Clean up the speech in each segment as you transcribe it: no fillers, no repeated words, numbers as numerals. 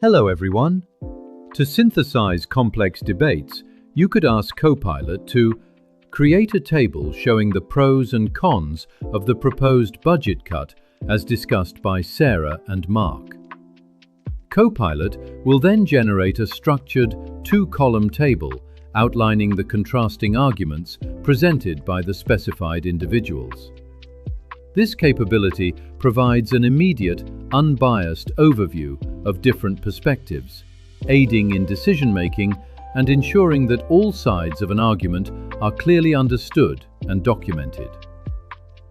Hello everyone. To synthesize complex debates, you could ask Copilot to create a table showing the pros and cons of the proposed budget cut as discussed by Sarah and Mark. Copilot will then generate a structured two-column table outlining the contrasting arguments presented by the specified individuals. This capability provides an immediate, unbiased overview of different perspectives, aiding in decision-making and ensuring that all sides of an argument are clearly understood and documented.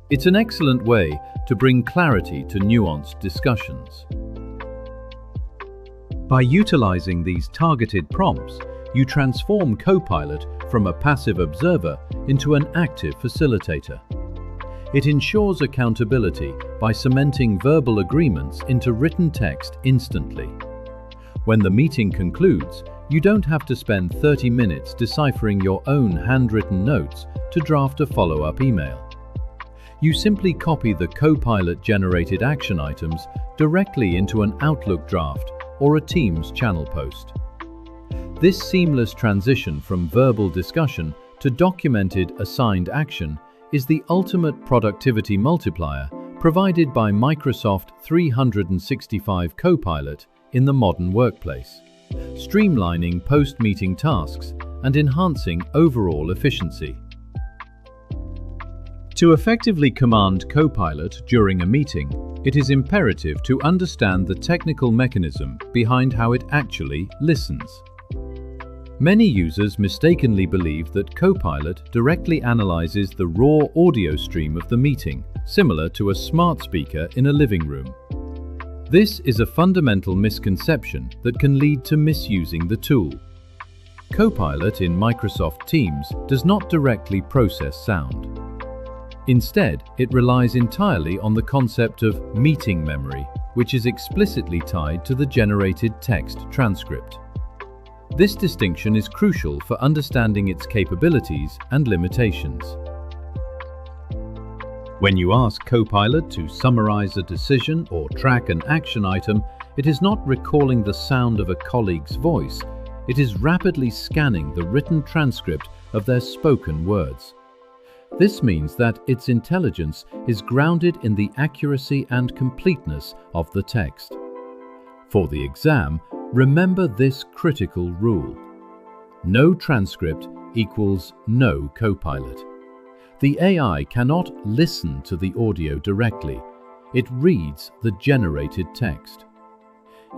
It's an excellent way to bring clarity to nuanced discussions. By utilizing these targeted prompts, you transform Copilot from a passive observer into an active facilitator. It ensures accountability by cementing verbal agreements into written text instantly. When the meeting concludes, you don't have to spend 30 minutes deciphering your own handwritten notes to draft a follow-up email. You simply copy the Copilot-generated action items directly into an Outlook draft or a Teams channel post. This seamless transition from verbal discussion to documented assigned action is the ultimate productivity multiplier provided by Microsoft 365 Copilot in the modern workplace, streamlining post-meeting tasks and enhancing overall efficiency. To effectively command Copilot during a meeting, it is imperative to understand the technical mechanism behind how it actually listens. Many users mistakenly believe that Copilot directly analyzes the raw audio stream of the meeting, similar to a smart speaker in a living room. This is a fundamental misconception that can lead to misusing the tool. Copilot in Microsoft Teams does not directly process sound. Instead, it relies entirely on the concept of meeting memory, which is explicitly tied to the generated text transcript. This distinction is crucial for understanding its capabilities and limitations. When you ask Copilot to summarize a decision or track an action item, it is not recalling the sound of a colleague's voice, it is rapidly scanning the written transcript of their spoken words. This means that its intelligence is grounded in the accuracy and completeness of the text. For the exam, remember this critical rule. No transcript equals no Copilot. The AI cannot listen to the audio directly. It reads the generated text.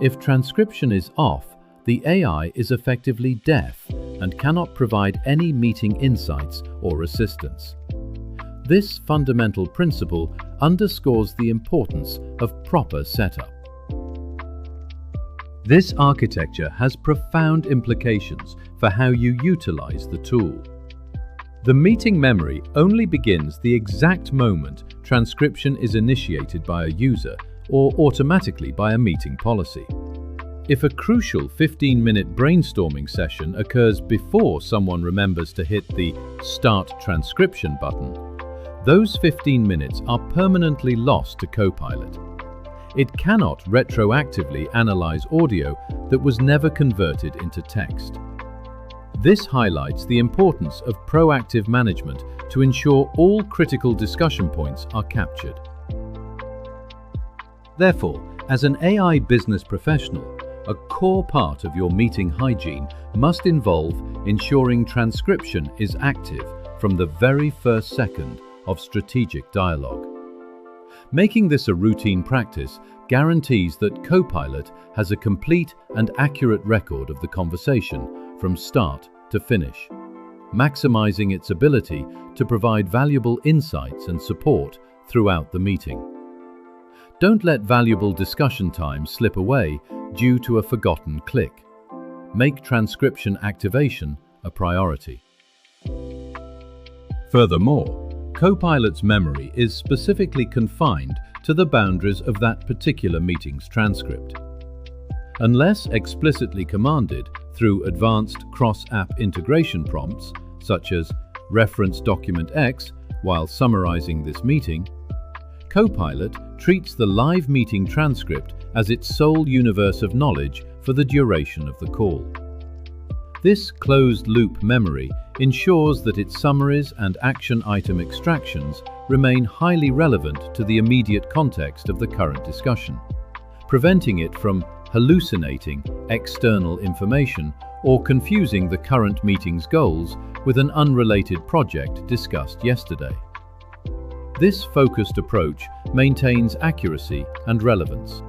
If transcription is off, the AI is effectively deaf and cannot provide any meeting insights or assistance. This fundamental principle underscores the importance of proper setup. This architecture has profound implications for how you utilize the tool. The meeting memory only begins the exact moment transcription is initiated by a user or automatically by a meeting policy. If a crucial 15-minute brainstorming session occurs before someone remembers to hit the Start Transcription button, those 15 minutes are permanently lost to Copilot. It cannot retroactively analyze audio that was never converted into text. This highlights the importance of proactive management to ensure all critical discussion points are captured. Therefore, as an AI business professional, a core part of your meeting hygiene must involve ensuring transcription is active from the very first second of strategic dialogue. Making this a routine practice guarantees that Copilot has a complete and accurate record of the conversation from start to finish, maximizing its ability to provide valuable insights and support throughout the meeting. Don't let valuable discussion time slip away due to a forgotten click. Make transcription activation a priority. Furthermore, Copilot's memory is specifically confined to the boundaries of that particular meeting's transcript. Unless explicitly commanded through advanced cross-app integration prompts, such as reference document X while summarizing this meeting, Copilot treats the live meeting transcript as its sole universe of knowledge for the duration of the call. This closed-loop memory ensures that its summaries and action item extractions remain highly relevant to the immediate context of the current discussion, preventing it from hallucinating external information or confusing the current meeting's goals with an unrelated project discussed yesterday. This focused approach maintains accuracy and relevance.